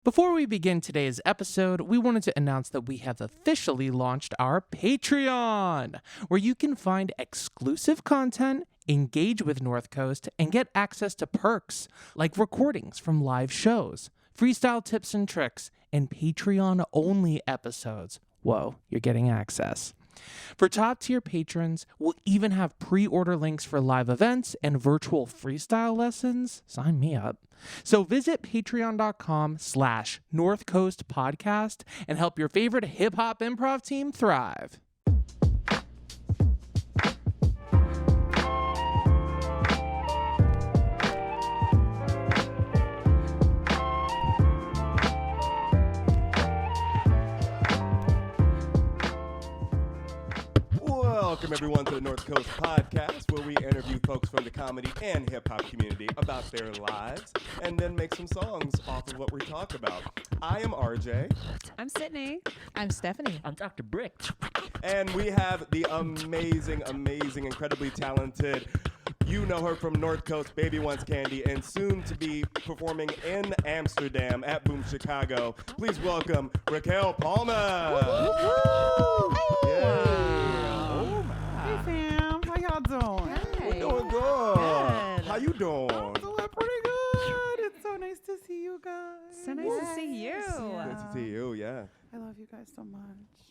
Before we begin today's episode, we wanted to announce that we have officially launched our Patreon, where you can find exclusive content, engage with North Coast, and get access to perks like recordings from live shows, freestyle tips and tricks, and Patreon-only episodes. Whoa, you're getting access. For top-tier patrons, we'll even have pre-order links for live events and virtual freestyle lessons. Sign me up. So visit patreon.com/North Coast Podcast and help your favorite hip-hop improv team thrive. Welcome, everyone, to the North Coast Podcast, where we interview folks from the comedy and hip-hop community about their lives and then make some songs off of what we talk about. I am RJ. I'm Sydney. I'm Stephanie. I'm Dr. Brick. And we have the amazing, incredibly talented, you know her from North Coast, Baby Wants Candy, and soon to be performing in Amsterdam at Boom Chicago. Please welcome Raquel Palmas. How y'all doing? We're doing good. How you doing? I'm doing pretty good. It's so nice to see you guys. So nice to see you. Good to see you, yeah. I love you guys so much.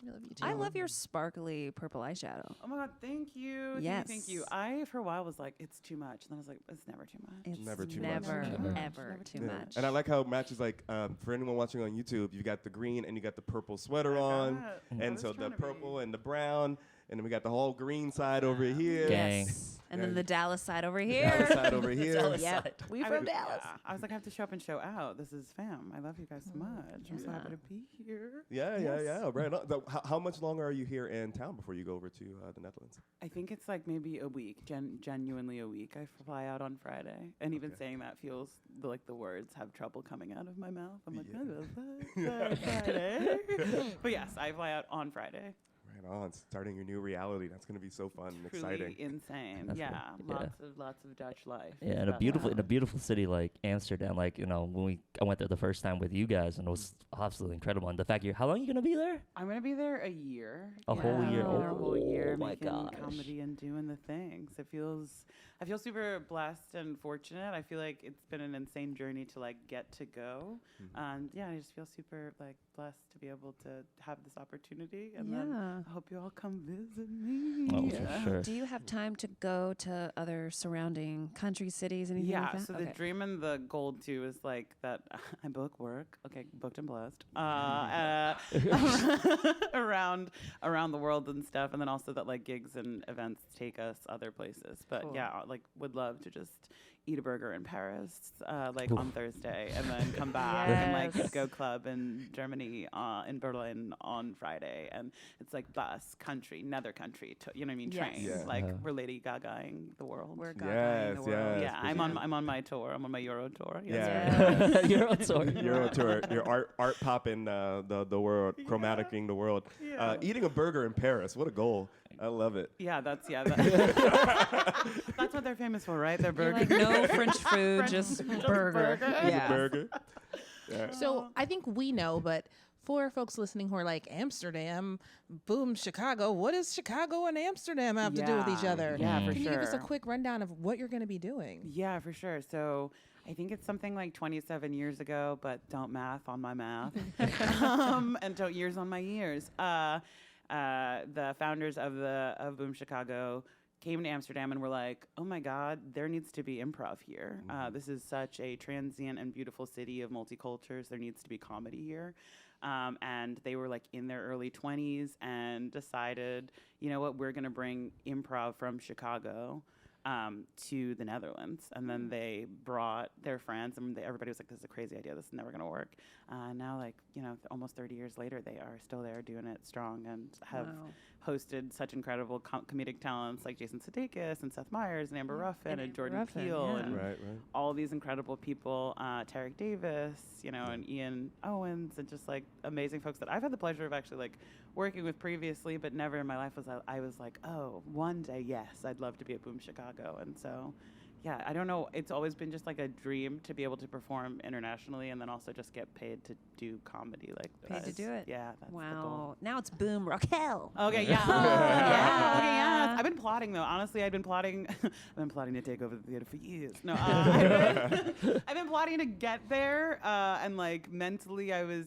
We love you too. I love your sparkly purple eyeshadow. Oh my God, thank you. Yes. Thank you. I, for a while, was like, it's too much. And then I was like, it's never too much. It's Never too much. never, Never. ever too Yeah. much. And I like how it matches, like, for anyone watching on YouTube, you got the green and you got the purple sweater on. I And was so the trying to be- purple and the brown. And then we got the whole green side over here. Gang. And then the Dallas side over The here. Dallas side over here. Dallas Yep. side. We I from mean, Dallas. yeah. I was like, I have to show up and show out. This is fam. I love you guys so much. I'm so Yeah. happy to be here. Yeah. Yes. Right on. So how much longer are you here in town before you go over to the Netherlands? I think it's like maybe a week, genuinely a week. I fly out on Friday. And even saying that feels like the words have trouble coming out of my mouth. I'm like, Friday. But yes, I fly out on Friday. Right on. Starting your new reality. That's going to be so fun and Truly exciting. insane. That's yeah, good. lots of Dutch life. Yeah, in a beautiful city like Amsterdam. Like, you know, I went there the first time with you guys, and it was absolutely incredible. And the fact how long are you gonna be there? I'm gonna be there a year. A whole year? A whole year Oh my making gosh. comedy and doing the things. I feel super blessed and fortunate. I feel like it's been an insane journey to like get to go. And yeah, I just feel super like blessed to be able to have this opportunity. And then Yeah. I hope you all come visit me. Oh, for sure. Do you have time to go to other surrounding countries, cities, anything Yeah, like that? so the dream and the goal too is like that I book work. Okay, booked and blessed. Around the world and stuff, and then also that like gigs and events take us other places. But Cool. yeah, like would love to just eat a burger in Paris, like on Thursday, and then come back and like Yes. go club in Germany, in Berlin on Friday, and it's like bus, country, nether country, you know what I mean? Yes. Trains, Yeah. like Uh-huh. we're Lady Gagaing the world. We're Yes, Gagaing the world. yes. Yeah, I'm on my tour. I'm on my Euro tour. Yes. Yeah. You're on tour. Euro tour. Your art popping the world, chromaticing the world. Yeah. Eating a burger in Paris. What a goal. I love it. Yeah, that's what they're famous for, right? Their You're burger. like, no French food, just burger. Yeah. Burger. Yeah. So I think we know, but for folks listening who are like Amsterdam, boom, Chicago, what does Chicago and Amsterdam have to do with each other? Yeah, for Can sure. you give us a quick rundown of what you're going to be doing? Yeah, for sure. So I think it's something like 27 years ago, but don't math on my math. And don't years on my years. The founders of Boom Chicago came to Amsterdam and were like, oh my God, there needs to be improv here. This is such a transient and beautiful city of multicultures. There needs to be comedy here. And they were like in their early 20s and decided, you know what, we're going to bring improv from Chicago to the Netherlands. And then they brought their friends, and everybody was like, this is a crazy idea. This is never going to work. Now, like, you know, almost 30 years later, they are still there doing it strong and have hosted such incredible comedic talents like Jason Sudeikis and Seth Meyers and Amber Ruffin and Jordan Peele and Right. all these incredible people, Tarek Davis, you know, and Ian Owens, and just like amazing folks that I've had the pleasure of actually like working with previously, but never in my life was I was like, oh, one day, yes, I'd love to be at Boom Chicago. And so yeah, I don't know. It's always been just like a dream to be able to perform internationally and then also just get paid to do comedy like Paid to do it. Yeah, that's the goal. Wow. Now it's boom, Raquel. Okay, yeah. Yeah. Okay, yeah. I've been plotting though. Honestly, I've been plotting to take over the theater for years. No, I've been plotting to get there, and like mentally, I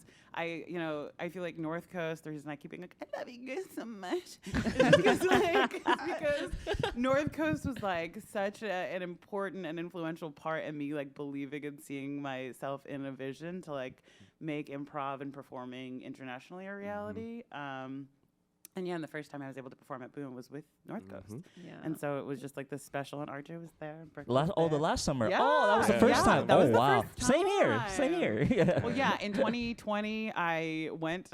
feel like North Coast. The reason I keep being like, I love you guys so much, is because North Coast was like such an important and influential part in me like believing and seeing myself in a vision to like make improv and performing internationally a reality. And yeah, and the first time I was able to perform at Boom was with North Coast. Yeah. And so it was just like this special, and RJ was there. The last summer. Yeah. Oh, that was the first time. That was Oh, the wow. first Same here. time. Same here. Yeah. Well, yeah, in 2020, I went,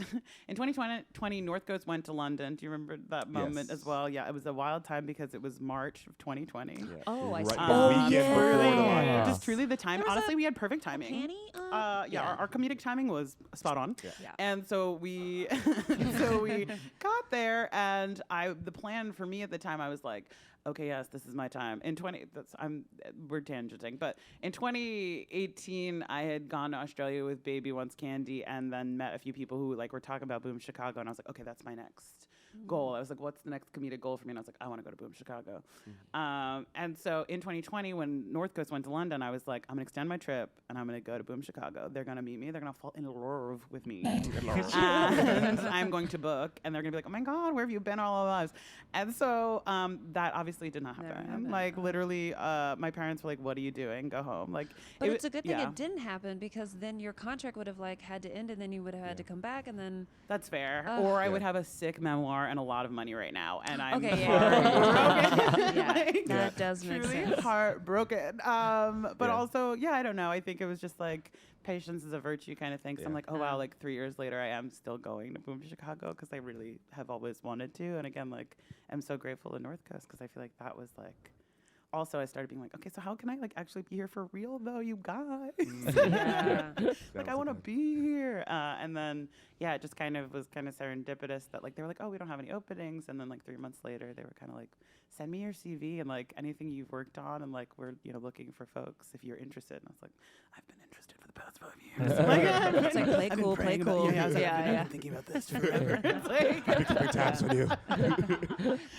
in 2020, North Coast went to London. Do you remember that moment as well? Yeah, it was a wild time because it was March of 2020. Yeah. Oh, I Right see. the weekend before the Really, Lions. just truly the time. There was Honestly, we had perfect timing. Panty? Yeah, our comedic timing was spot on. Yeah. And so we got there, and the plan for me at the time, I was like, okay, yes, this is my time. We're tangenting, but in 2018, I had gone to Australia with Baby Wants Candy, and then met a few people who like were talking about Boom Chicago, and I was like, okay, that's my next goal. I was like, what's the next comedic goal for me? And I was like, I want to go to Boom Chicago. And so in 2020, when North Coast went to London, I was like, I'm going to extend my trip and I'm going to go to Boom Chicago. They're going to meet me. They're going to fall in love with me. And I'm going to book. And they're going to be like, oh my God, where have you been all our lives? And so that obviously did not happen. Like literally, my parents were like, what are you doing? Go home. Like, But it's a good thing it didn't happen, because then your contract would have like had to end, and then you would have had to come back, and then That's fair. Or I would have a sick memoir and a lot of money right now, and I'm okay, heartbroken. yeah, Like, that does make truly sense. heartbroken. But also, yeah, I don't know. I think it was just like patience is a virtue kind of thing. So I'm like, oh wow, like 3 years later, I am still going to Boom Chicago because I really have always wanted to. And again, like, I'm so grateful to North Coast because I feel like that was like. Also, I started being like, okay, so how can I like actually be here for real though, you guys? Yeah. Like I want to be here. And then, yeah, it just kind of was kind of serendipitous that like, they were like, oh, we don't have any openings. And then like 3 months later, they were kind of like, send me your CV and like anything you've worked on. And like, we're, looking for folks if you're interested. And I was like, I've been interested for the past 5 years. It's like play I've been cool, play praying about- cool. Yeah, I was like, I've Yeah. been thinking about this forever. It's like, I've been keeping tabs on you.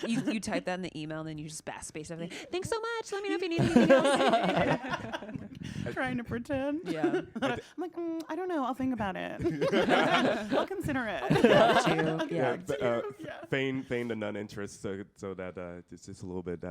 You type that in the email, and then you just space everything. Thanks so much. Let me know if you need anything else. trying to pretend. Yeah. I'm like, I don't know. I'll think about it. I'll consider it. Yeah. Feign the non-interest so that it's just a little bit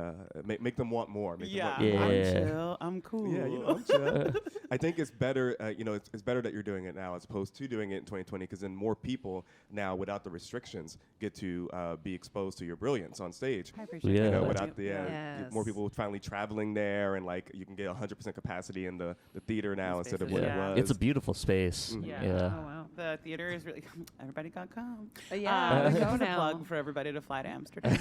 make them want more. Make them want Yeah. I'm chill. I'm cool. Yeah, I'm chill. I think it's better. It's better that you're doing it now as opposed to doing it in 2020, because then more people now, without the restrictions, get to be exposed to your brilliance on stage. I appreciate Yeah. that. Without the Yes. more people finally traveling there, and like you can get 100% capacity in the theater now instead of what spaces, it yeah. was. It's a beautiful space. Yeah. Yeah. Oh wow. The theater is really. Everybody got come. Yeah. This Go is a now. plug for everybody to fly to Amsterdam.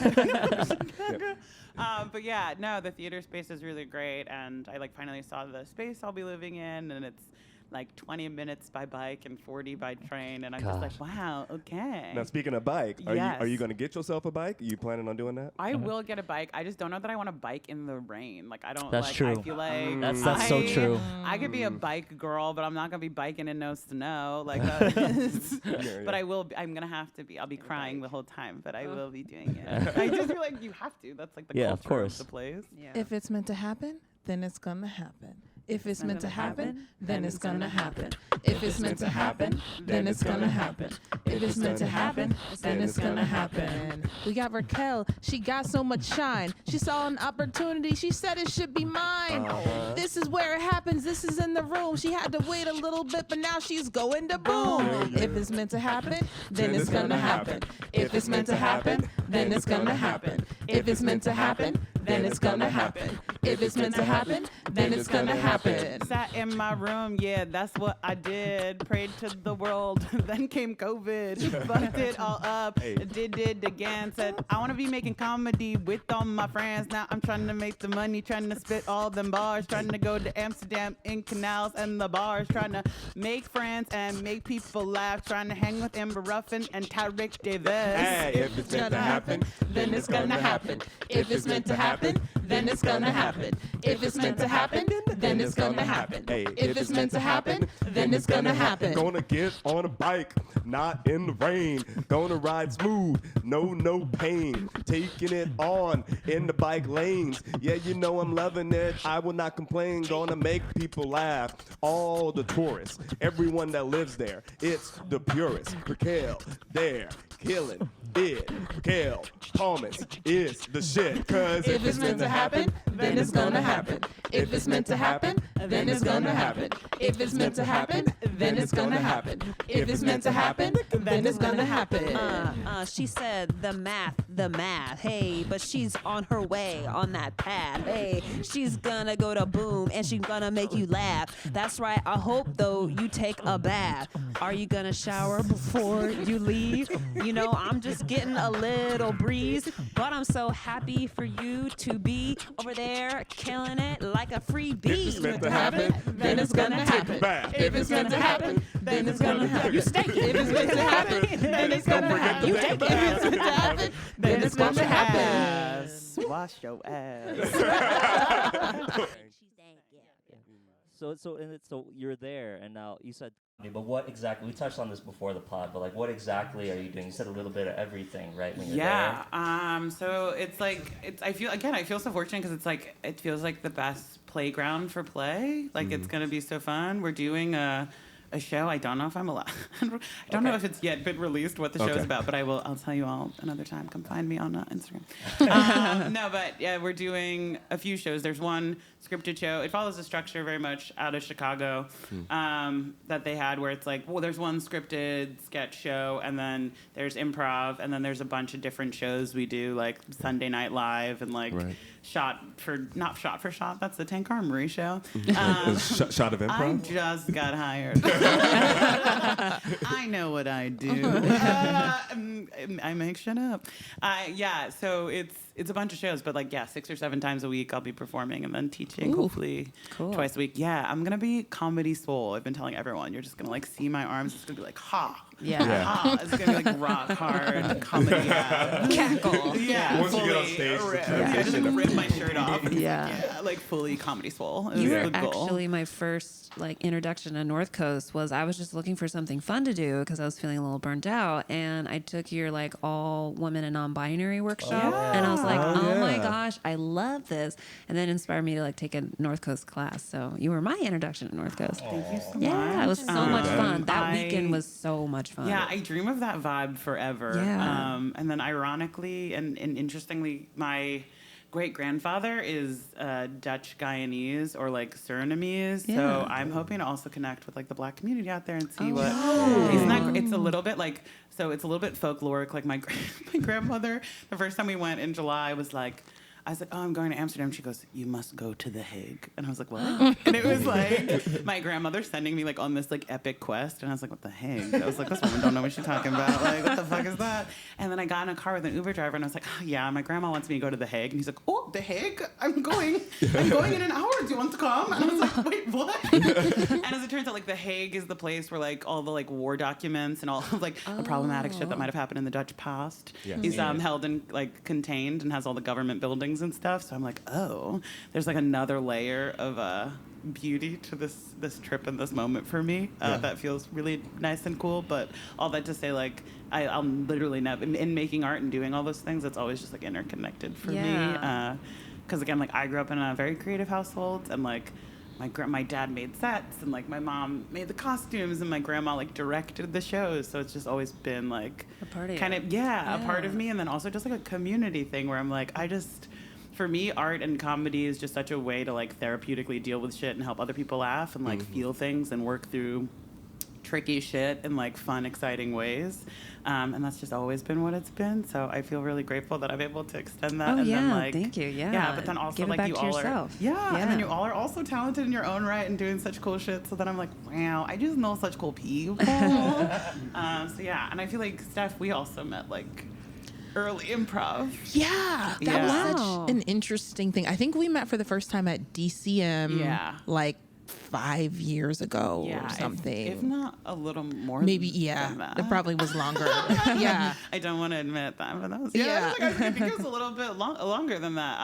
But yeah, no, the theater space is really great, and I like finally saw the space I'll be living in, and it's like 20 minutes by bike and 40 by train, and I'm just like, wow, okay. Now, speaking of bike, are Yes. you going to get yourself a bike? Are you planning on doing that? I will get a bike. I just don't know that I want to bike in the rain. Like I don't. That's like, true. I feel like That's so true. I could be a bike girl, but I'm not gonna be biking in no snow. Like that is, Yeah. but I will. I'm gonna have to be. I'll be crying the whole time, but I will be doing it. I just feel like you have to. That's like the Yeah, culture of course. the place. Yeah. If it's meant to happen, then it's gonna happen. If it's meant to happen, then it's gonna happen. If it's meant to happen, then it's gonna happen. If it's meant to happen, then it's gonna happen. We got Raquel. She got so much shine. She saw an opportunity. She said it should be mine. This is where it happens. This is in the room. She had to wait a little bit, but now she's going to boom. If it's meant to happen, then it's gonna happen. If it's meant to happen, then it's gonna happen. If it's meant to happen, then it's gonna happen. If it's meant to happen, then it's gonna happen. Sat in my room, yeah, that's what I did. Prayed to the world, then came COVID. Fucked it all up, did it again. Said, I want to be making comedy with all my friends. Now I'm trying to make the money, trying to spit all them bars, trying to go to Amsterdam in canals and the bars, trying to make friends and make people laugh, trying to hang with Amber Ruffin and Tyreek Davis. Hey, if it's meant to happen, then it's gonna happen. If it's meant to happen, then it's gonna happen. If it's meant to happen, then it's gonna happen. Hey, If it's meant to happen, then it's gonna happen. Gonna get on a bike, not in the rain. Gonna ride smooth, no pain. Taking it on in the bike lanes. Yeah, you know I'm loving it. I will not complain. Gonna make people laugh. All the tourists, everyone that lives there. It's the purest. Raquel, there, killing it. Raquel Palmas is the shit. Cause If it's meant to happen, then it's gonna happen. If it's meant to happen, then it's gonna happen. If it's meant to happen, then it's gonna happen. If it's meant to happen, then it's gonna happen. She said the math. Hey, but she's on her way on that path. Hey, she's gonna go to Boom and she's gonna make you laugh. That's right. I hope though you take a bath. Are you gonna shower before you leave? You know, I'm just getting a little breeze, but I'm so happy for you to be over there killing it like a free bee. If it's meant to happen, Then it's gonna happen. If it's meant to happen, then it's gonna happen. You stink it. If it's meant to happen, then it's gonna happen. You take it. If it's meant to happen, then it's gonna happen. Ass. Wash your ass. So you're there, and now you said, but what exactly? We touched on this before the pod, but like, what exactly are you doing? You said a little bit of everything, right? When you're Yeah. So it's like I feel so fortunate because it's like it feels like the best playground for play. Like it's gonna be so fun. We're doing a show. I don't know if I'm allowed. I don't know if it's yet been released what the show is about, but I'll tell you all another time. Come find me on Instagram. No, but yeah, we're doing a few shows. There's one scripted show. It follows a structure very much out of Chicago that they had where it's like, well, there's one scripted sketch show, and then there's improv, and then there's a bunch of different shows we do, like Sunday Night Live and like not shot for shot. That's the Tank Armory show. Shot of improv? I just got hired. I know what I do. I make shit up. Yeah, so it's a bunch of shows, but like 6 or 7 times a week I'll be performing and then teaching. Hopefully twice a week. Yeah, I'm gonna be comedy soul. I've been telling everyone, you're just gonna like see my arms. It's gonna be like ha. Yeah. Ha. It's gonna be like rock hard comedy. Cackle. Yeah. Once you get on stage, the just like rip my shirt off. Yeah. Like fully comedy soul. You is were the goal. actually my first like introduction to North Coast was I was just looking for something fun to do because I was feeling a little burnt out, and I took your like all women and non-binary workshop, and I was like, oh my gosh, I love this, and then inspired me to like take a North Coast class. So you were my introduction to North Coast. Thank you so much. Yeah, it was so much fun. That weekend was so much fun. Yeah, I dream of that vibe forever. Yeah. And then ironically and interestingly, my great-grandfather is Dutch Guyanese or like Surinamese, so I'm hoping to also connect with like the Black community out there and see what. Isn't that? It's a little bit like it's a little bit folkloric. Like my grandmother, the first time we went in July was like. I was like, oh, I'm going to Amsterdam. She goes, you must go to The Hague. And I was like, what? And it was like my grandmother sending me like on this like epic quest. And I was like, what the Hague? I was like, this woman don't know what she's talking about. Like, what the fuck is that? And then I got in a car with an Uber driver and I was like, oh, yeah, my grandma wants me to go to The Hague. And he's like, oh, The Hague? I'm going in an hour. Do you want to come? And I was like, wait, what? And as it turns out, like The Hague is the place where like all the like war documents and all of like the problematic shit that might have happened in the Dutch past is held and like contained and has all the government buildings and stuff. So I'm like, oh, there's like another layer of beauty to this trip and this moment for me that feels really nice and cool. But all that to say, like, I'll literally never in making art and doing all those things. It's always just like interconnected for me. Because again, like I grew up in a very creative household, and like my dad made sets, and like my mom made the costumes, and my grandma like directed the shows. So it's just always been like a part of kind of a part of me, and then also just like a community thing where I'm like for me, art and comedy is just such a way to like therapeutically deal with shit and help other people laugh and like feel things and work through tricky shit in like fun, exciting ways. And that's just always been what it's been. So I feel really grateful that I'm able to extend that. Oh, and yeah, then, like, thank you. Yeah. Yeah, but then also give it like back you to all yourself. are and then you all are also talented in your own right and doing such cool shit. So then I'm like, wow, I just know such cool people. So yeah, and I feel like Steph, we also met like early improv. Yeah, that was such an interesting thing. I think we met for the first time at DCM like 5 years ago or something. If not a little more maybe than that. It probably was longer. Yeah. I don't want to admit that, but that was I think it was a little bit longer than that.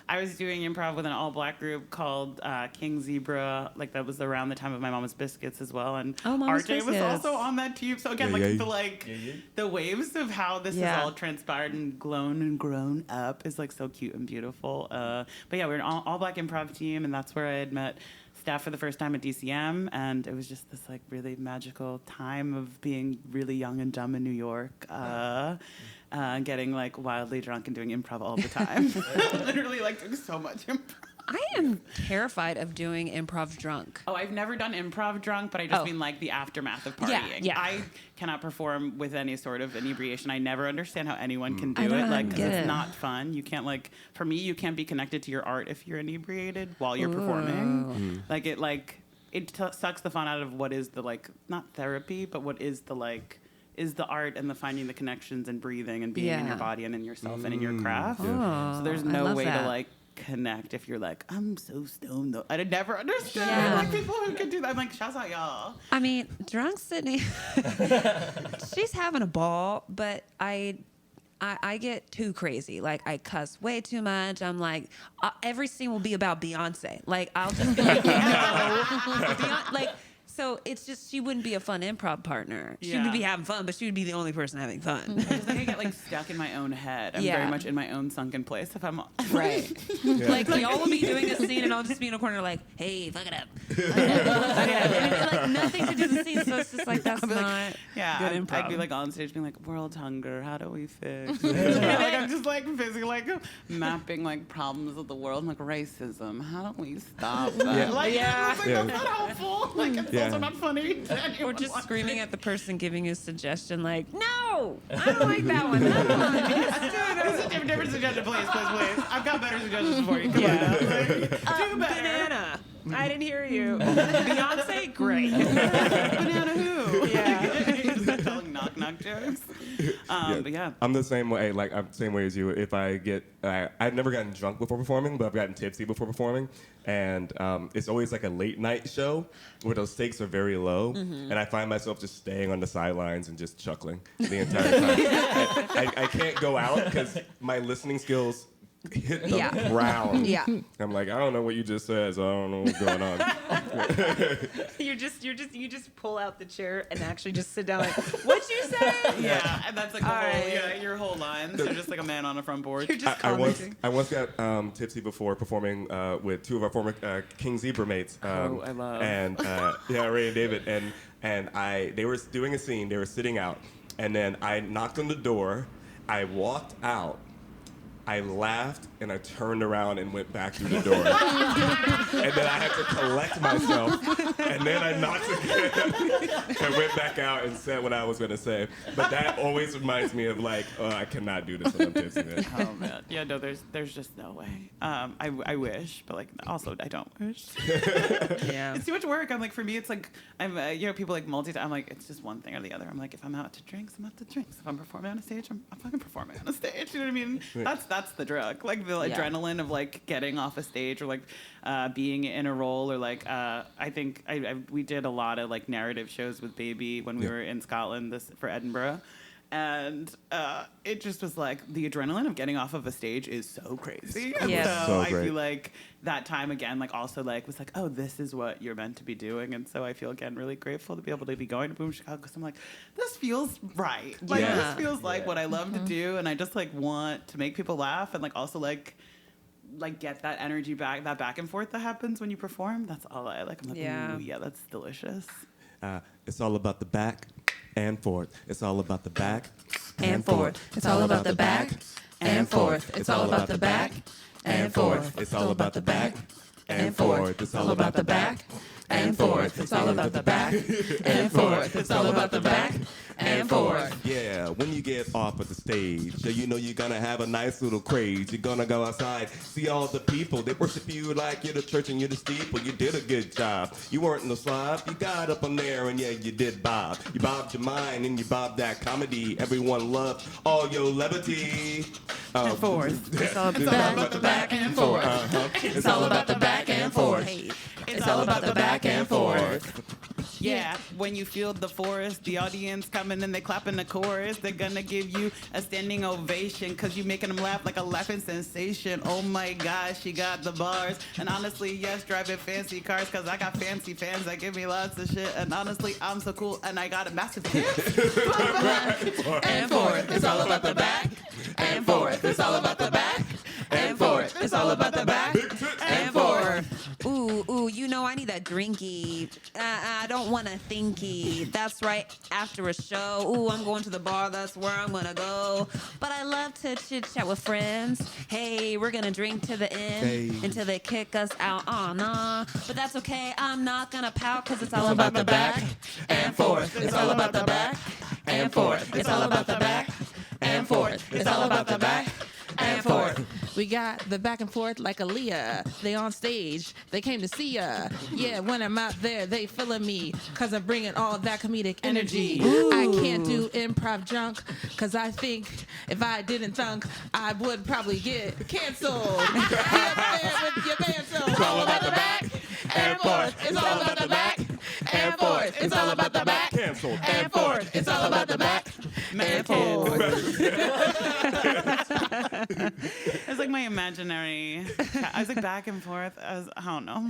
I was doing improv with an all-black group called King Zebra. Like that was around the time of my Mama's Biscuits as well, and Mama's RJ was Biscuits. Also on that team. So again, the waves of how this has all transpired and grown up is like so cute and beautiful. But yeah, we're an all-black improv team, and that's where I had met Steph for the first time at DCM, and it was just this like really magical time of being really young and dumb in New York. Getting like wildly drunk and doing improv all the time. Literally like doing so much improv. I am terrified of doing improv drunk. Oh, I've never done improv drunk, but I just mean like the aftermath of partying. Yeah. I cannot perform with any sort of inebriation. I never understand how anyone can do it, like, because it's not fun. You can't like, for me, you can't be connected to your art if you're inebriated while you're performing. It sucks the fun out of what is the like, not therapy, but what is the like, is the art and the finding the connections and breathing and being in your body and in yourself and in your craft. So there's no way to like connect if you're like, I'm so stoned though. I'd never understand like people who can do that. I'm like, shouts out y'all. I mean, drunk Sydney, she's having a ball, but I get too crazy. Like I cuss way too much. I'm like, every scene will be about Beyonce. Like I'll just be like, so it's just she wouldn't be a fun improv partner. She would be having fun, but she would be the only person having fun. I just think I get like stuck in my own head. I'm very much in my own sunken place if I'm right. Like y'all will be doing a scene and I'll just be in a corner like, hey, fuck it up. And it's like nothing to do with the scene, so it's just like that's not good improv. I'd be like on stage being like, world hunger, how do we fix it? Like I'm just like physically like mapping like problems of the world, like racism. How do we stop that? That's not helpful. Like it's also not funny. Or just screaming at the person giving you a suggestion like, no, I don't like that one. This is a different suggestion, please. I've got better suggestions for you. Come on. Do better. Banana. I didn't hear you. Beyonce, great. Banana who? Yeah. Telling knock jokes. But yeah. I'm the same way. Like I'm the same way as you. If I get, I've never gotten drunk before performing, but I've gotten tipsy before performing, and it's always like a late night show where those stakes are very low, and I find myself just staying on the sidelines and just chuckling the entire time. I can't go out because my listening skills hit the ground. Yeah. I'm like, I don't know what you just said, so I don't know what's going on. You just pull out the chair and actually just sit down like, what'd you say? Yeah, and that's like your whole line. So just like a man on a front porch. You're just I once got tipsy before performing with two of our former King Zebra mates. I love. And Ray and David, and they were doing a scene. They were sitting out, and then I knocked on the door. I walked out. I laughed and I turned around and went back through the door. And then I had to collect myself. And then I knocked again and went back out and said what I was going to say. But that always reminds me of like, oh, I cannot do this when I'm tipsy. Oh man, yeah, no, there's just no way. I wish, but like also I don't wish. Yeah, it's too much work. I'm like, for me, it's like I'm people like multitask. I'm like, it's just one thing or the other. I'm like, if I'm out to drinks, I'm out to drinks. If I'm performing on a stage, I'm fucking performing on a stage. You know what I mean? That's the drug. Like the adrenaline of like getting off a stage or like being in a role or like I think we did a lot of like narrative shows with Baby when we were in Scotland for Edinburgh. And it just was like the adrenaline of getting off of a stage is so crazy. Yeah. So I great. feel like that time again, like also like was like, oh, this is what you're meant to be doing. And so I feel again really grateful to be able to be going to Boom Chicago because I'm like, this feels right. Like this feels like what I love to do, and I just like want to make people laugh and like also like get that energy back, that back and forth that happens when you perform. That's all I like. I'm like, ooh, yeah, that's delicious. It's all about the back and forth. It's all about the back and forth. It's all about the back and forth. It's all about the back and forth. It's all about the back and forth. It's all about the back and forth. It's all about the back and forth. It's all about the back and forth. Yeah, when you get off of the stage, so you know you're gonna have a nice little craze. You're gonna go outside, see all the people. They worship you like you're the church and you're the steeple. You did a good job. You weren't in the slob. You got up on there and yeah, you did bob. You bobbed your mind and you bobbed that comedy. Everyone loved all your levity. And forth. It's all about the back and forth. It's all about the back and forth. It's all about the back and forth. Yeah, when you feel the forest, the audience coming and they clapping the chorus, they're gonna give you a standing ovation because you making them laugh like a laughing sensation. Oh my gosh, she got the bars. And honestly, yes, driving fancy cars because I got fancy fans that give me lots of shit. And honestly, I'm so cool and I got a massive tip. And forth, it's all about the back. And forth, it's all about the back. And forth, it's all about the back. And forth. Ooh, you know I need that drinky. I don't want a thinky. That's right, after a show. Ooh, I'm going to the bar, that's where I'm gonna go. But I love to chit-chat with friends. Hey, we're gonna drink to the end until they kick us out. Aw, nah. But that's okay, I'm not gonna pout because it's all about the back. And forth, it's all about the back. And forth, it's all about the back. And forth, it's all about the back. And forth. We got the back and forth like Aaliyah. They on stage. They came to see ya. Yeah, when I'm out there, they feeling me. Cause I'm bringing all that comedic energy. I can't do improv drunk. Cause I think if I didn't thunk, I would probably get canceled. Get up there with your band, so it's all about the back. And forth. It's all about the back. And forth. It's all about the back. Canceled. And forth. It's all about the back. And forth. It's like my imaginary. I was like back and forth. I don't know.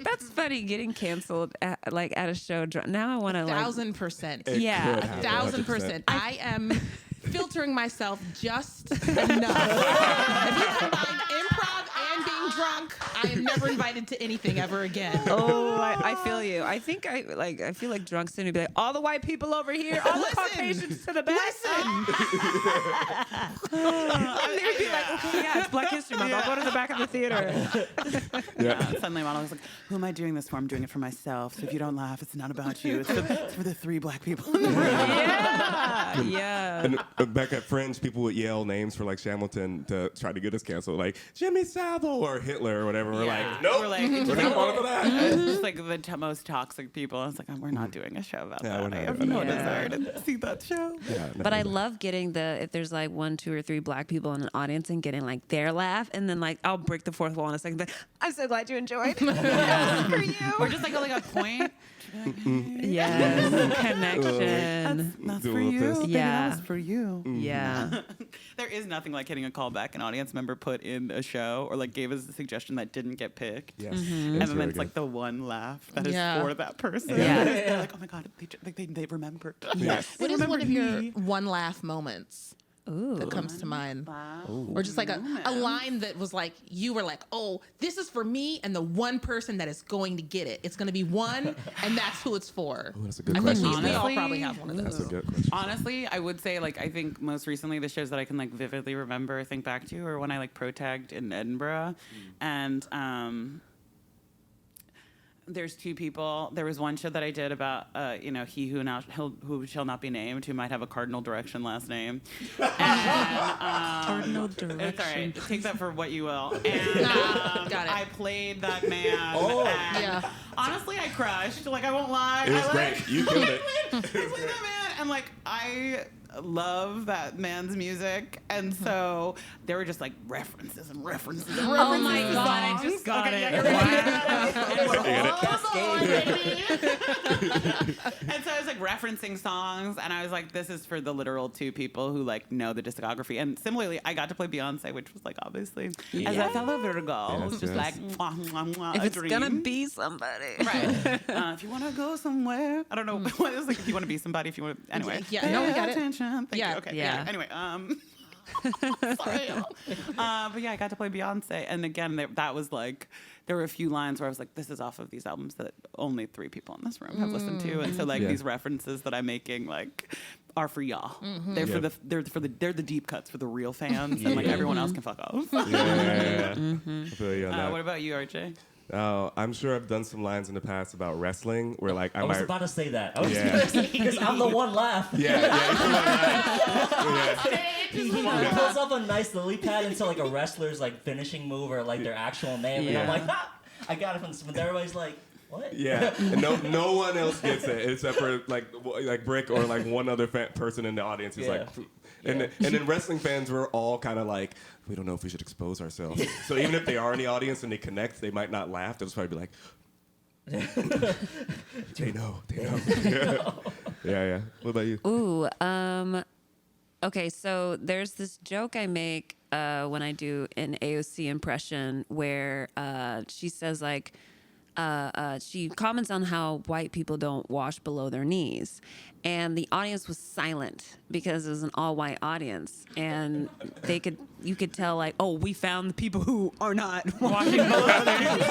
That's funny, getting canceled at a show. Now I want to 1,000%. Yeah. 1,000%. I am filtering myself just enough. If you don't mind improv and being drunk, I am never invited to anything ever again. Oh, I feel you. I think I feel like drunks tend to be like, all the white people over here, all the Caucasians to the back. Listen. And they would be like, okay, yeah, it's Black History Month. I'll go to the back of the theater. Suddenly, I was like, "Who am I doing this for? I'm doing it for myself. So if you don't laugh, it's not about you. It's for the 3 black people in the room." Yeah. And back at Fringe, people would yell names for like Hamilton to try to get us canceled, like Jimmy Savile or Hitler or whatever. We're like, nope, We're like, we're not falling for that. it's like the most toxic people. I was like, we're not doing a show about that. we're not I have doing no that. desire to see that show. But I love getting if there's like 1, 2, or 3 black people in an audience and getting like their laugh, and then like I'll break the fourth wall in a second. Like, I'm so glad you enjoyed. For you. Or just like a point. Yes, connection. That's Do for a little you. fist. Yeah. That's for you. Yeah. There is nothing like hitting a callback an audience member put in a show or like gave us a suggestion that didn't get picked. Yes. And then it's like the one laugh that is Yeah. for that person. Yeah. They're like, oh my God, they remembered. Yes. What is one of me. your one laugh moments that comes to mind? Or just like a line that was like, you were like, oh, this is for me and the one person that is going to get it. It's going to be one, and that's who it's for. Oh, that's a good I think question. we all Honestly, probably have one of those. That's a good question. Honestly, I would say like I think most recently the shows that I can like vividly remember or think back to are when I like pro-tagged in Edinburgh, and there's 2 people. There was one show that I did about he who shall not be named, who might have a cardinal direction last name. And, Cardinal direction. It's all right. Take that for what you will. And Got it. I played that man. Oh. and Yeah. honestly, I crushed. Like I won't lie. It was I great. You killed it. I played that man, and like I love that man's music, and so there were just like references and references and references. Oh my to God, I songs. just got Okay, it. And so I was like referencing songs, and I was like, this is for the literal 2 people who like know the discography. And similarly, I got to play Beyonce, which was like obviously as a fellow Virgo, Yes, it's just yes. like mwah, mwah, mwah, If a it's dream. gonna be somebody. Right. If you want to go somewhere, I don't know what it was like. If you want to be somebody, if you want to, anyway. Yeah, no, we got it. Attention. Thank Yeah. you. Okay. Yeah. Anyway. Sorry. But yeah, I got to play Beyonce, and again, that was like. There were a few lines where I was like, "This is off of these albums that only 3 people in this room have listened to," and so like these references that I'm making like are for y'all. They're they're the deep cuts for the real fans, and like everyone else can fuck off. Yeah. I feel you on that. What about you, RJ? Oh, I'm sure I've done some lines in the past about wrestling where like I was about to say that. Yeah. Because I'm the one laugh. He pulls up a nice lily pad into like a wrestler's like finishing move or like their actual name, and I'm like, ha! I got it from this. But everybody's like, what? Yeah, and no one else gets it except for like Brick or like one other person in the audience who's like, and then wrestling fans were all kind of like, we don't know if we should expose ourselves. So even if they are in the audience and they connect, they might not laugh. They'll just probably be like, They know. Yeah. What about you? Ooh, okay, so there's this joke I make when I do an AOC impression where she says like, she comments on how white people don't wash below their knees, and the audience was silent because it was an all-white audience, and you could tell like, oh, we found the people who are not washing below their knees.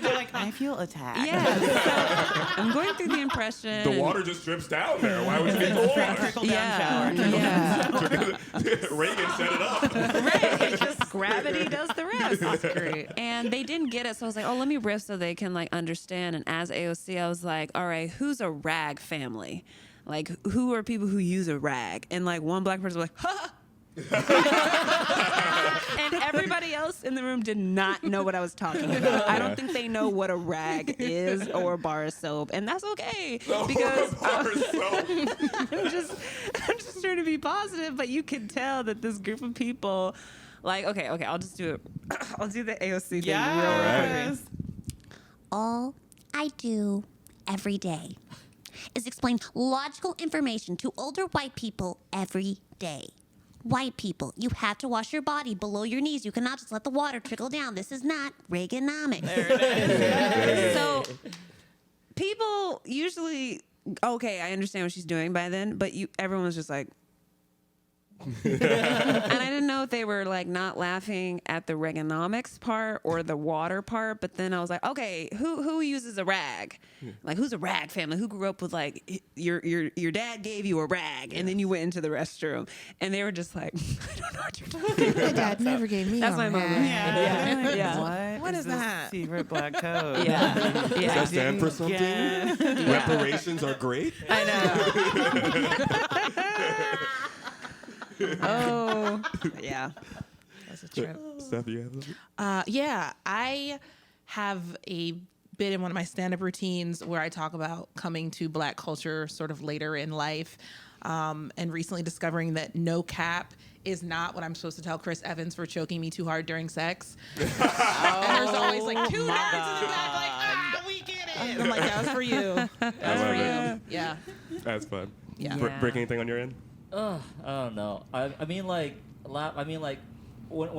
They're like, I feel attacked. Yeah, so I'm going through the impression. The water just drips down there. Why would you need the water? Trickle down shower. Yeah. Reagan set it up. Right, just gravity does the rest. That's great. And they didn't get it, so I was like, oh, let me riff so they can like understand. And as AOC, I was like, all right, who's a rag family? Like, who are people who use a rag? And like one black person was like, ha! And everybody else in the room did not know what I was talking about. I don't think they know what a rag is or a bar of soap, and that's okay because I'm just trying to be positive. But you can tell that this group of people, like, okay, I'll just do it. I'll do the AOC thing real quick. All I do every day is explain logical information to older white people every day. White people, you have to wash your body below your knees. You cannot just let the water trickle down. This is not Reaganomics. So people usually, okay, I understand what she's doing by then, but everyone was just like, and I didn't know if they were like not laughing at the Reaganomics part or the water part, but then I was like, okay, who uses a rag? Like, who's a rag family? Who grew up with like your dad gave you a rag and then you went into the restroom, and they were just like, I don't know what you're talking about. My dad never gave me That's a my rag. moment. Yeah. Yeah. What is this that? secret black code? Yeah. Does that stand for something? Yeah. Reparations are great. I know. Oh, yeah. That's a trip. Steph, you have something? Yeah, I have a bit in one of my stand-up routines where I talk about coming to Black culture sort of later in life, and recently discovering that no cap is not what I'm supposed to tell Chris Evans for choking me too hard during sex. And there's always like two nerds in the back like, we get it. And I'm like, that was for you. That's for you. Yeah. That's fun. Yeah. Break anything on your end? I don't know. I mean, when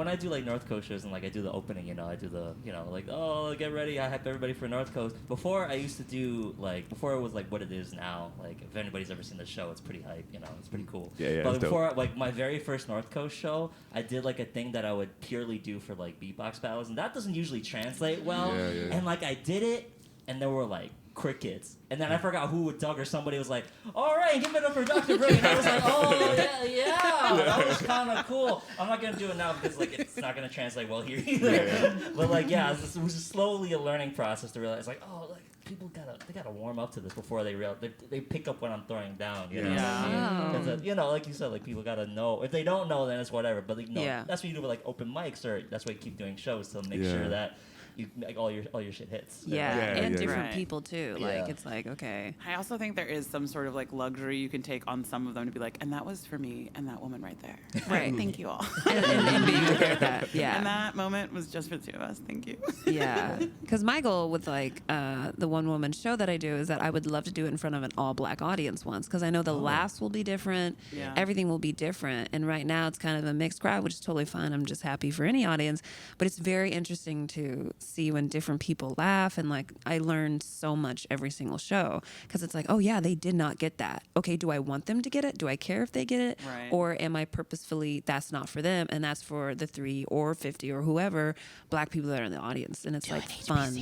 I do like North Coast shows and like I do the opening, I do the, like, oh, get ready, I hype everybody for North Coast. Before I used to do before it was like what it is now. Like if anybody's ever seen the show, it's pretty hype. It's pretty cool. Yeah. But before, like my very first North Coast show, I did like a thing that I would purely do for like beatbox battles, and that doesn't usually translate well. Yeah. And like I did it, and there were like crickets, and then I forgot who, Doug or somebody was like, all right, give it up for Dr. Brick, and I was like, oh yeah, that was kind of cool. I'm not gonna do it now because like it's not gonna translate well here either. Yeah. But like it was just slowly a learning process to realize like, oh, like people gotta warm up to this before they pick up what I'm throwing down. You know what I mean? Like you said, like people gotta know. If they don't know, then it's whatever. But like that's what you do with like open mics, or that's why you keep doing shows to make sure that you like all your shit hits. And different Right. people too. Like it's like, okay. I also think there is some sort of like luxury you can take on some of them to be like, and that was for me and that woman right there. Right. Thank you all. and being aware of that. Yeah. And that moment was just for the two of us. Thank you. Yeah, because my goal with like the one woman show that I do is that I would love to do it in front of an all Black audience once, because I know the laughs will be different, everything will be different, and right now it's kind of a mixed crowd, which is totally fine. I'm just happy for any audience, but it's very interesting to see when different people laugh, and like I learned so much every single show, because it's like, oh yeah, they did not get that. Okay, do I want them to get it? Do I care if they get it? Right. Or am I purposefully, that's not for them, and that's for the 3 or 50 or whoever Black people that are in the audience, and it's like fun.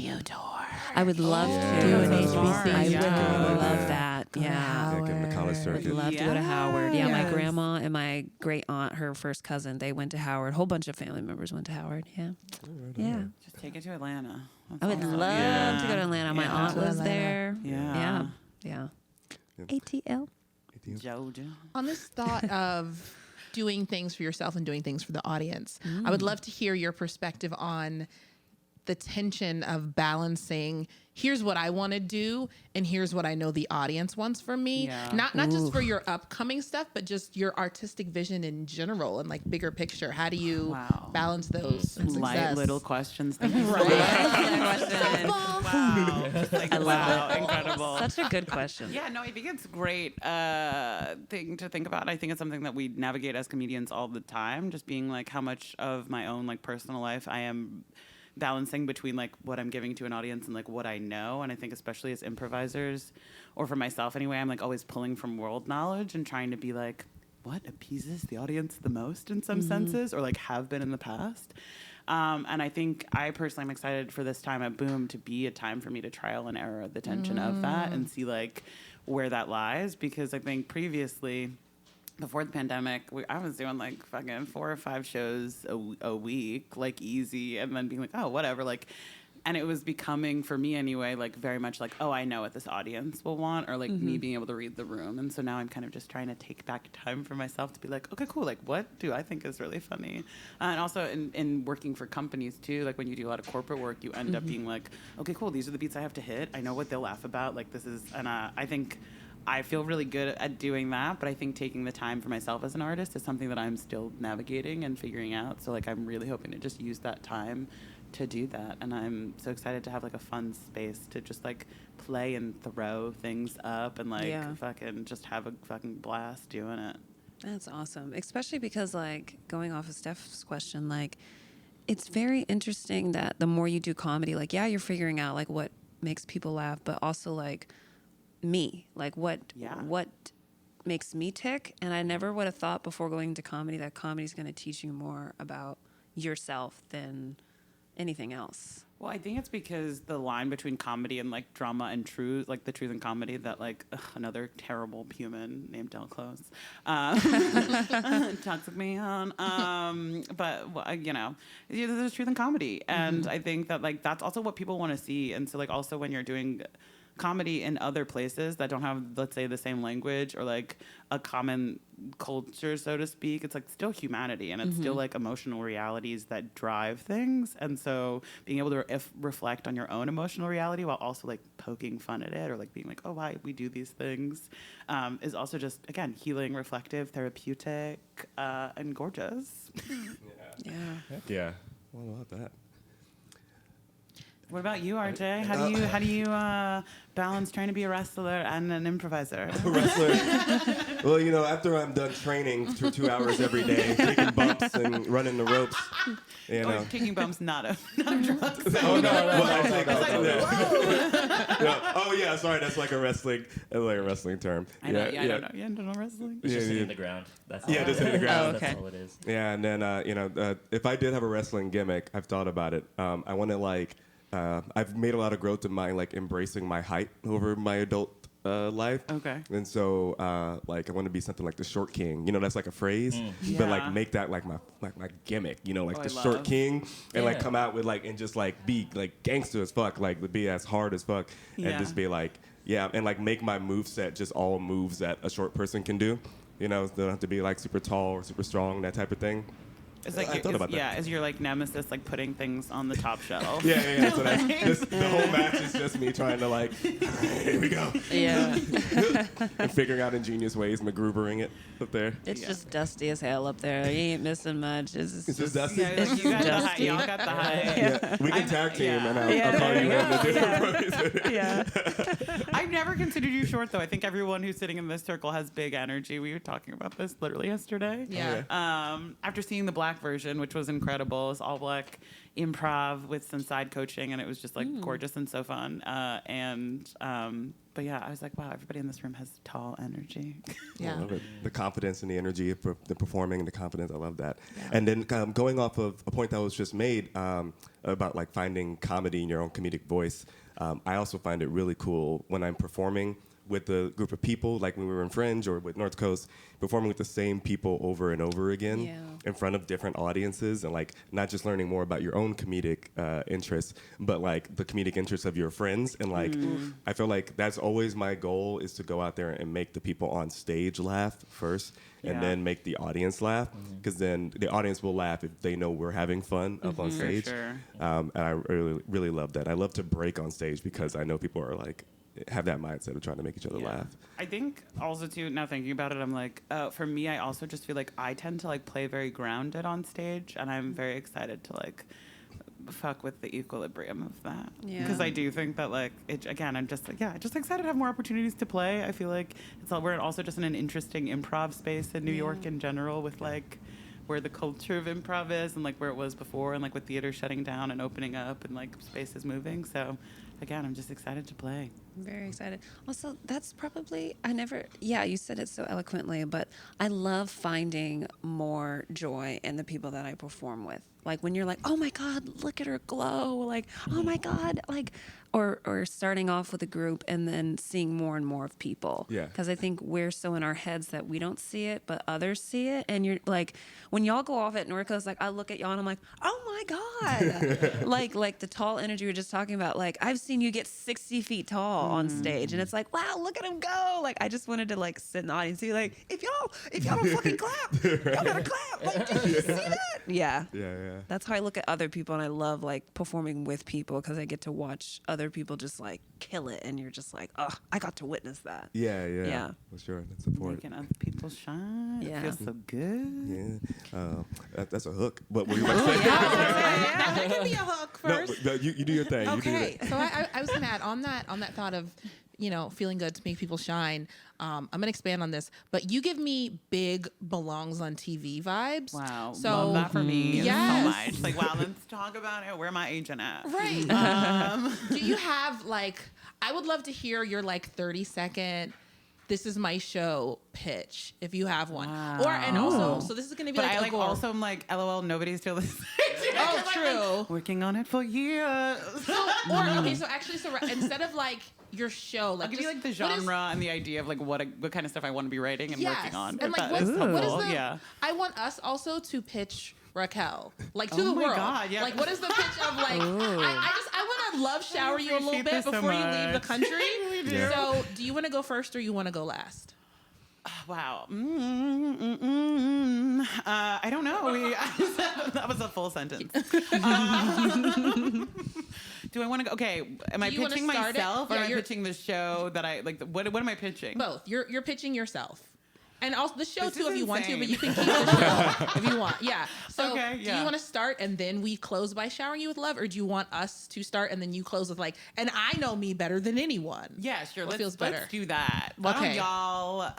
I would love to do an HBCU. I would love that. Yeah. Get in the college I'd circuit. love to go to Howard. Yeah, my Yes. grandma and my great aunt, her first cousin, they went to Howard. A whole bunch of family members went to Howard. Yeah. Yeah. Just take it to Atlanta. That's I would awesome. love to go to Atlanta. My aunt To lives Atlanta. there. Yeah. Yeah. ATL. Georgia. On this thought of doing things for yourself and doing things for the audience, I would love to hear your perspective on the tension of balancing here's what I want to do and here's what I know the audience wants from me. Yeah. Not just for your upcoming stuff, but just your artistic vision in general and like bigger picture. How do you balance those and Light success? little questions. Thank you so Right. Question. Wow. Just like, I love wow, it. incredible. Such a good question. Yeah, no, I think it's a great thing to think about. I think it's something that we navigate as comedians all the time, just being like how much of my own like personal life I am balancing between like what I'm giving to an audience and like what I know. And I think especially as improvisers, or for myself anyway, I'm like always pulling from world knowledge and trying to be like, what appeases the audience the most in some senses, or like have been in the past. And I think I personally am excited for this time at Boom to be a time for me to trial and error the tension of that and see like where that lies. Because I think previously, before the pandemic, I was doing like fucking 4 or 5 shows a week, like easy, and then being like, oh, whatever, like. And it was becoming, for me anyway, like very much like, oh, I know what this audience will want, or like me being able to read the room. And so now I'm kind of just trying to take back time for myself to be like, okay, cool, like what do I think is really funny? And also in working for companies too, like when you do a lot of corporate work, you end up being like, okay, cool, these are the beats I have to hit. I know what they'll laugh about. Like this is, and I think I feel really good at doing that, but I think taking the time for myself as an artist is something that I'm still navigating and figuring out. So like I'm really hoping to just use that time to do that, and I'm so excited to have like a fun space to just like play and throw things up and like fucking just have a fucking blast doing it. That's awesome, especially because like going off of Steph's question, like it's very interesting that the more you do comedy, like you're figuring out like what makes people laugh, but also like me, like what makes me tick. And I never would have thought before going to comedy that comedy is going to teach you more about yourself than anything else. Well, I think it's because the line between comedy and like drama and truth, like the truth and comedy, that like another terrible human named Del Close talks with me on. But you know, there's truth in comedy, and I think that like that's also what people want to see. And so like also when you're doing comedy in other places that don't have, let's say, the same language or like a common culture, so to speak, it's like still humanity, and it's still like emotional realities that drive things. And so being able to reflect on your own emotional reality while also like poking fun at it, or like being like, oh, why we do these things, is also just, again, healing, reflective, therapeutic, and gorgeous. Yeah. What about that? What about you, RJ? How do you balance trying to be a wrestler and an improviser? Wrestler. Well, you know, after I'm done training for 2 hours every day, taking bumps and running the ropes, you know. Taking bumps, not a drugs. Oh no! Oh yeah, sorry, that's like a wrestling term. I know. I don't know. You don't know wrestling? It's just hitting the ground. That's all. Just hitting the ground. okay. That's all it is. Yeah, and then you know, if I did have a wrestling gimmick, I've thought about it. I want to like. I've made a lot of growth in my like embracing my height over my adult life. Okay. And so like I want to be something like the short king. You know, that's like a phrase, but like make that like my gimmick. You know, like the short king, and like come out with like and just like be like gangster as fuck, like be as hard as fuck, and just be like and like make my moveset just all moves that a short person can do. You know, they don't have to be like super tall or super strong, that type of thing. It's like is your like nemesis like putting things on the top shelf? Yeah. So that's just, the whole match is just me trying to like, here we go. Yeah. And figuring out ingenious ways, MacGrubering it up there. It's just dusty as hell up there. You ain't missing much. It's just dusty. Yeah, you got the height. Y'all got the height. Yeah. We can tag team, and I'll call you in a different Yeah. I've never considered you short though. I think everyone who's sitting in this circle has big energy. We were talking about this literally yesterday. Yeah. After seeing the black version, which was incredible, it's all black improv with some side coaching, and it was just like gorgeous and so fun. But yeah, I was like, wow, everybody in this room has tall energy. Yeah. I love it. The confidence and the energy for the performing and the confidence, I love that. Yeah. And then going off of a point that was just made about like finding comedy in your own comedic voice, I also find it really cool when I'm performing with the group of people, like when we were in Fringe or with North Coast, performing with the same people over and over again in front of different audiences, and like not just learning more about your own comedic interests, but like the comedic interests of your friends. And like, I feel like that's always my goal, is to go out there and make the people on stage laugh first, and then make the audience laugh, because then the audience will laugh if they know we're having fun up on stage. And I really, really love that. I love to break on stage because I know people are like, have that mindset of trying to make each other laugh. I think also too, now thinking about it, I'm like, for me, I also just feel like I tend to like play very grounded on stage, and I'm very excited to like fuck with the equilibrium of that. Because I do think that like, again, I'm just like, just excited to have more opportunities to play. I feel like we're also just in an interesting improv space in New York in general, with like where the culture of improv is and like where it was before, and like with theater shutting down and opening up and like spaces moving. So again, I'm just excited to play. I'm very excited. Also, that's probably, you said it so eloquently, but I love finding more joy in the people that I perform with. Like when you're like, oh my God, look at her glow. Like, oh my God. Like, or starting off with a group and then seeing more and more of people. Yeah. Because I think we're so in our heads that we don't see it, but others see it. And you're like, when y'all go off at North Coast, like I look at y'all and I'm like, oh my God. like the tall energy we were just talking about. Like I've seen you get 60 feet tall on stage, and it's like, wow, look at him go. Like I just wanted to like sit in the audience and be like, if y'all don't fucking clap, y'all gotta clap. Like, did you see that? Yeah. That's how I look at other people, and I love like performing with people because I get to watch other people just like kill it, and you're just like, oh, I got to witness that. Yeah. For sure, that's important. Making other people shine. It feels so good. Yeah, that's a hook. But what were you about to say? That can be a hook first. No, you do your thing. Okay, so I was gonna add on that thought of, feeling good to make people shine. I'm gonna expand on this, but you give me big belongs on TV vibes. Wow, so love that for me so yes. much. Like, wow, let's talk about it. Where my agent at? Right. Do you have like? I would love to hear your like 30-second. This is my show pitch, if you have one. Wow. And also, so this is gonna be but like. I like also am like, LOL, nobody's still listening. Oh, true. Working on it for years. So instead of like your show, like I'll give you like the genre and the idea of like what kind of stuff I want to be writing and working on. And like, what is the? I want us also to pitch Raquel, like to the world. God, Like, what is the pitch of like? I want to love shower you a little bit before you leave the country. We do. So, do you want to go first or you want to go last? Wow. I don't know. That was a full sentence. Do I want to go? Okay. Am I pitching myself or am I pitching the show that I like? What am I pitching? Both. You're pitching yourself. And also the show too, if you want to, but you can keep the show if you want. Yeah. So do you want to start and then we close by showering you with love, or do you want us to start and then you close with like, and I know me better than anyone? Yeah, sure. Feels better. Let's do that. Why don't y'all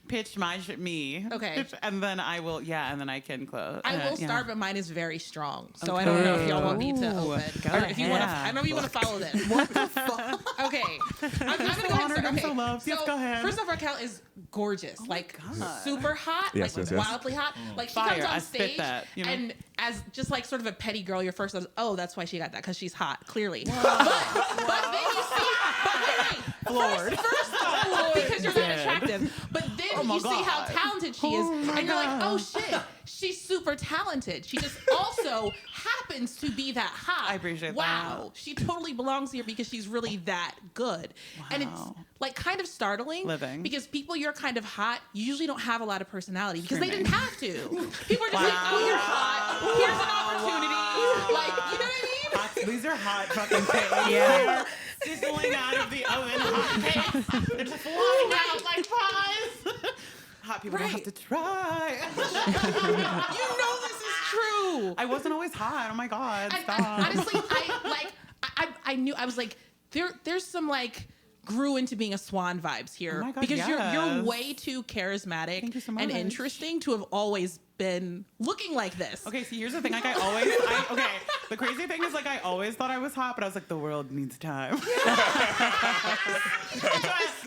pitch me? Okay. And then I will. Yeah, and then I can close. I will start, but mine is very strong, so I don't know if y'all want me to open. Or if you want to, I don't know if you want to follow this. What the fuck? Okay. I'm gonna go ahead and start. Okay. So loved. Yes, go ahead. First off, Raquel is gorgeous. Super hot, yes. wildly hot. Like she Fire. comes on I stage spit that, and as just like sort of a petty girl, your first thought is, oh, that's why she got that, because she's hot, clearly. But then you see, first because you're not attractive. But then you see how talented she is, and you're like, oh shit, she's super talented. She just also happens to be that hot. I appreciate that. Wow, she totally belongs here because she's really that good. Wow. And it's like kind of startling because people you're kind of hot usually don't have a lot of personality because they didn't have to. People are just like, oh, you're hot. Here's an opportunity. Like, you know what I mean? These are hot fucking pigs. Yeah. Sizzling out of the oven. Hot pigs. They're just flying out like pies. Hot people don't have to try. You know this is true. I wasn't always hot. Oh my God. Stop. Honestly, I knew, I was like, there's some like grew into being a swan vibes here. Oh my God, because you're way too charismatic Thank you so much. and interesting to have always been looking like this. Okay, so here's the thing. Like the crazy thing is like I always thought I was hot, but I was like, the world needs time.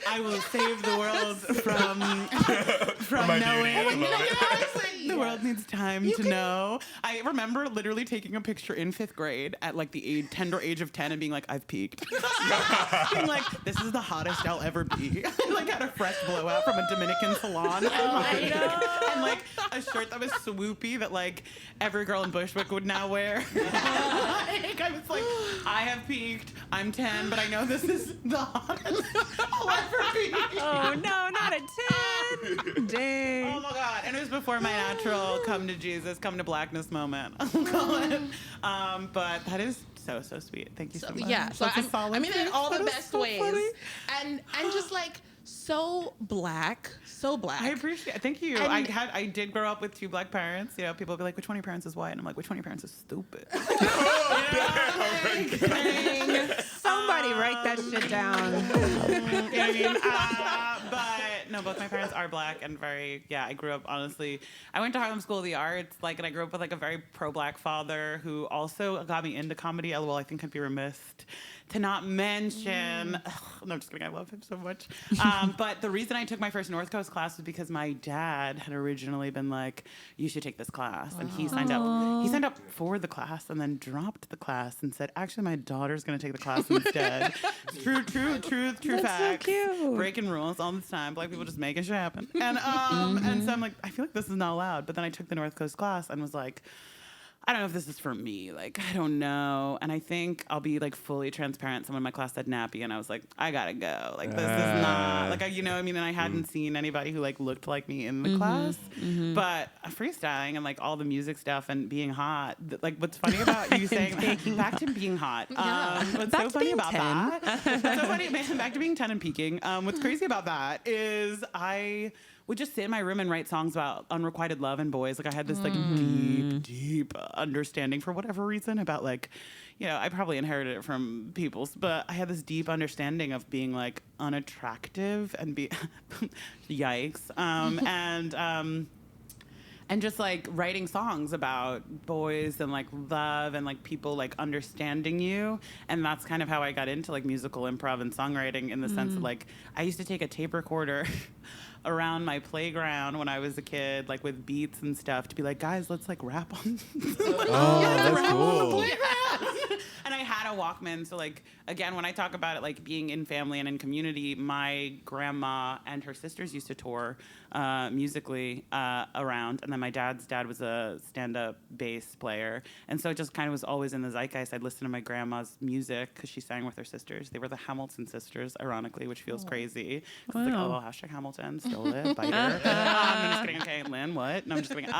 I will save the world from knowing. Honestly, The the world needs time to know. I remember literally taking a picture in 5th grade at like the tender age of 10 and being like, I've peaked. Being like, this is the hottest I'll ever be. I like had a fresh blowout from a Dominican salon. And like a shirt that was swoopy that like every girl in Bushwick would now wear. I was like, I have peaked. I'm 10, but I know this is the hottest I'll ever be. Oh no, not a 10. Dang. Oh my God. And it was before my natural come to Jesus, come to blackness moment, I'll call it. But that is so sweet. Thank you so much. Yeah, so I mean in all the That is best so ways. funny. And just like so black. I appreciate it. Thank you. And I did grow up with 2 black parents. You know, people will be like, which one of your parents is white? And I'm like, which one of your parents is stupid? Somebody write that shit down. But no, both my parents are black and I grew up, honestly, I went to Harlem School of the Arts, and I grew up with a very pro-black father who also got me into comedy. LOL, I think I'd be remiss to not mention, no, I'm just kidding, I love him so much. But the reason I took my first North Coast class was because my dad had originally been like, you should take this class. And he signed up for the class and then dropped the class and said, actually, my daughter's going to take the class instead. True That's facts. so cute. Breaking rules all this time. Black people just making shit happen. And and so I'm like, I feel like this is not allowed. But then I took the North Coast class and was like, I don't know if this is for me. Like, I don't know. And I think I'll be like fully transparent. Someone in my class said nappy, and I was like, I gotta go. Like, this is not like, you know what I mean? And I hadn't seen anybody who like looked like me in the class. But freestyling and like all the music stuff and being hot. Like, what's funny about you saying back to being hot? What's Back so to funny being about 10. that? What's so funny, man, back to being 10 and peaking. What's crazy about that is I would just sit in my room and write songs about unrequited love and boys. Like I had this like deep understanding for whatever reason about like, you know, I probably inherited it from people's, but I had this deep understanding of being like unattractive and yikes. And just like writing songs about boys and like love and like people like understanding you. And that's kind of how I got into like musical improv and songwriting, in the sense of like, I used to take a tape recorder around my playground when I was a kid, like with beats and stuff, to be like, guys, let's like rap on. That's cool. And I had a Walkman. So like, again, when I talk about it, like being in family and in community, my grandma and her sisters used to tour musically around. And then my dad's dad was a stand-up bass player. And so it just kind of was always in the zeitgeist. I'd listen to my grandma's music because she sang with her sisters. They were the Hamilton sisters, ironically, which feels crazy. It's like, oh, hashtag Hamilton, stole it, biter. I'm just kidding. Okay, Lynn, what? No, I'm just kidding.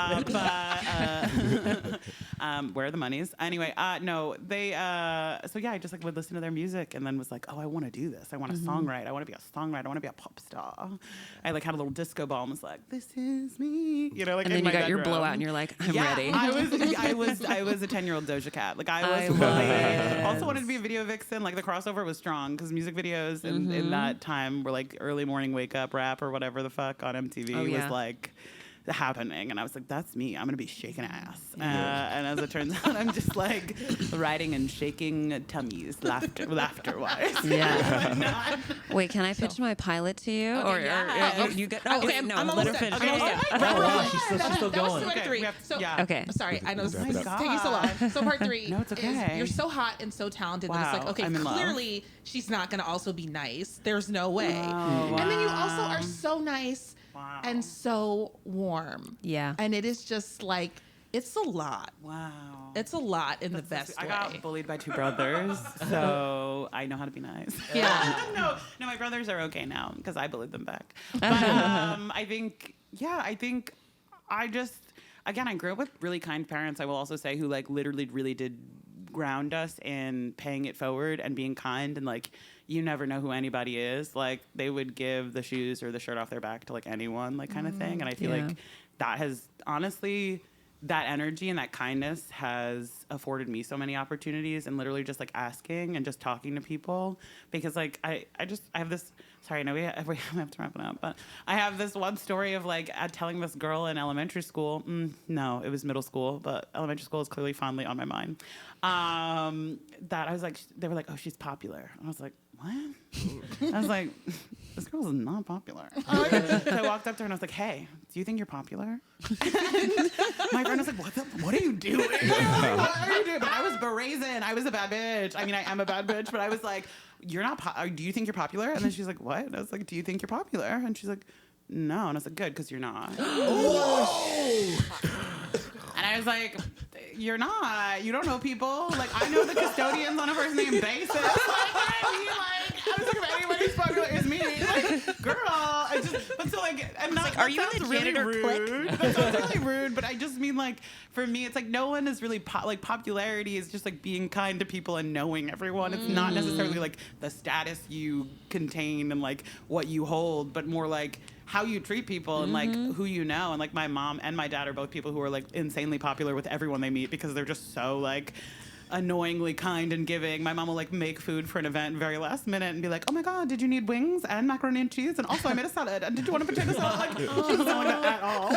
Where are the monies? Anyway, no, they, so yeah, I just like would listen to their music and then was like, oh, I want to do this. I want to songwrite. I want to be a songwriter. I want to be a pop star. I like had a little disco ball and was like, this is me. You know, like, And then you got your blowout and you're like, I'm ready. I was a 10-year-old Doja Cat. Like I was also wanted to be a video vixen. Like the crossover was strong because music videos in that time were like early morning wake up rap or whatever the fuck on MTV was like happening, and I was like, that's me. I'm gonna be shaking ass. And as it turns out, I'm just like riding and shaking tummies, laughter wise. Yeah. Wait, can I pitch my pilot to you? Okay, Or you get? Okay, no, I'm let her almost finish. done. Oh, wow, she's still That was going. part Okay, 3. we have- So, yeah. Okay. sorry, I know this Oh is my taking so long. So part 3 No, it's okay. is you're so hot and so talented that it's Wow, like, okay, I'm in love. clearly she's not going to also be nice. There's no way. Oh, And then you also are so nice Wow. and so warm. Yeah. And it is just like, it's a lot. Wow. It's a lot in the best I way. got bullied by 2 brothers, so I know how to be nice. Yeah. no, my brothers are okay now because I bullied them back. But I think I just, again, I grew up with really kind parents, I will also say, who like literally really did ground us in paying it forward and being kind, and like, you never know who anybody is. Like they would give the shoes or the shirt off their back to like anyone, like kind of thing. And I feel like that has honestly, that energy and that kindness has afforded me so many opportunities, and literally just like asking and just talking to people, because like I have this, sorry, no, we have to wrap it up, but I have this one story of like telling this girl in elementary school, no, it was middle school, but elementary school is clearly fondly on my mind, that I was like, they were like, oh, she's popular. And I was like, what? I was like, this girl is not popular. So I walked up to her and I was like, hey, do you think you're popular? My friend was like, what are you doing? What are you doing? But I was brazen. I was a bad bitch. I mean, I am a bad bitch, but I was like, you're not, do you think you're popular? And then she's like, what? And I was like, do you think you're popular? And she's like, no. And I was like, good, because you're not. And I was like, you're not. You don't know people. Like, I know the custodians on a first name basis. I was like, if anybody's popular, it's me. Like, girl, are you in the janitor clique? That sounds really rude, but I just mean, like, for me, it's like no one is really, popularity is just like being kind to people and knowing everyone. It's not necessarily like the status you contain and like what you hold, but more like how you treat people and like who you know. And like my mom and my dad are both people who are like insanely popular with everyone they meet because they're just so like annoyingly kind and giving. My mom will like make food for an event very last minute and be like, oh my God, did you need wings and macaroni and cheese? And also I made a salad. And did you want a potato salad? Like, she doesn't sound like that at all.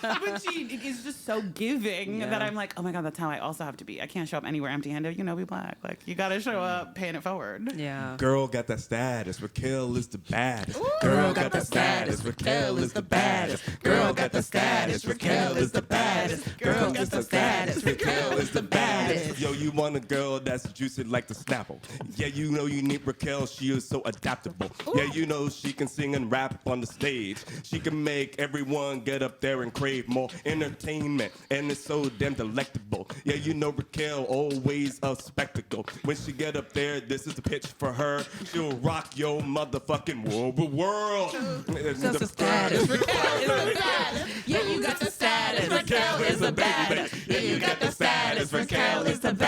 But she is just so giving that I'm like, oh my God, that's how I also have to be. I can't show up anywhere empty-handed. You know, we Black. Like, you got to show up paying it forward. Yeah. Girl got that status. Raquel is the baddest. Ooh. Girl got that status. Raquel is the baddest. Girl got the status. Raquel is the baddest. Girl got the status. Raquel is the baddest. Yo, you want a girl that's juicy like the Snapple. Yeah, you know you need Raquel. She is so adaptable. Yeah, you know she can sing and rap on the stage. She can make everyone get up there and crave more entertainment. And it's so damn delectable. Yeah, you know Raquel always a spectacle. When she get up there, this is the pitch for her. She'll rock your motherfucking world. Just the status. Raquel is the baddest. Yeah, you got the status. Raquel is the baddest. Yeah, you got the status. Raquel is the baddest.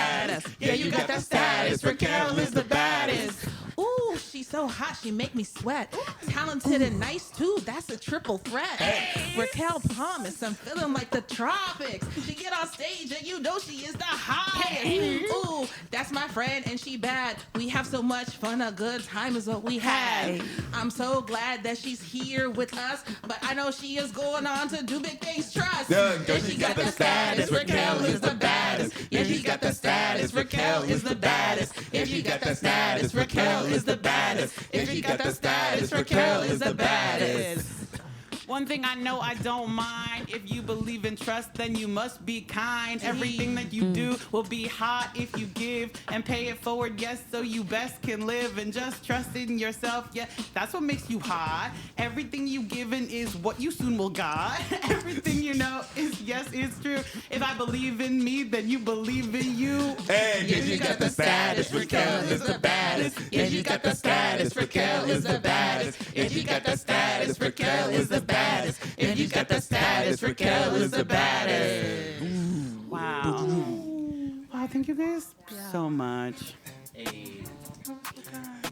Yeah, you got that status. Raquel is the baddest. Ooh, she's so hot, she make me sweat. Talented and nice too, that's a triple threat. Raquel Palmas, I'm feeling like the tropics. She get on stage and you know she is the hottest. Ooh, that's my friend and she bad. We have so much fun, a good time is what we had. I'm so glad that she's here with us, but I know she is going on to do big things, trust. Yeah, she got the status, Raquel is the baddest. Yeah, she got the status, Raquel is the baddest. Yeah, she got the status, Raquel is the baddest. If you got the status, Raquel is the baddest. One thing I know I don't mind. If you believe in trust, then you must be kind. Everything that you do will be hot if you give and pay it forward, yes, so you best can live. And just trust in yourself, yeah, that's what makes you hot. Everything you given is what you soon will got. Everything you know is, yes, it's true. If I believe in me, then you believe in you. Hey, Yeah, you got the status, Raquel is the baddest. Yeah, you got the status, Raquel is the baddest. Yeah, you got the status, Raquel is the baddest. If you got the status, Raquel is the baddest. Wow. Wow, thank you guys so much. Hey.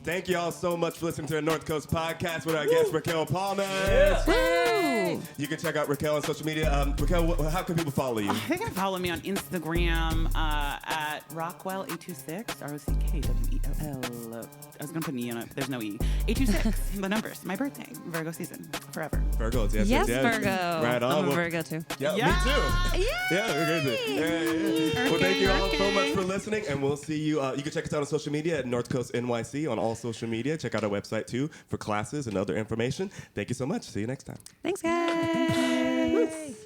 thank you all so much for listening to the North Coast Podcast with our guest, Raquel Palmas. Woo! You can check out Raquel on social media. Raquel, how can people follow you? They can follow me on Instagram at Rockwell826, ROCKWELL. I was going to put an E on it, but there's no E. 826, the numbers, my birthday, Virgo season, forever. Virgos, yes, Yes, yes. Virgo. Right on. I'm a Well, Virgo too. Yeah, Yeah. me too. Yay! Yeah, we're good. Yeah. Well, thank you all so much for listening, and we'll see you. You can check us out on social media at North Coast NYC on all social media. Check out our website too for classes and other information. Thank you so much. See you next time. Thanks, guys.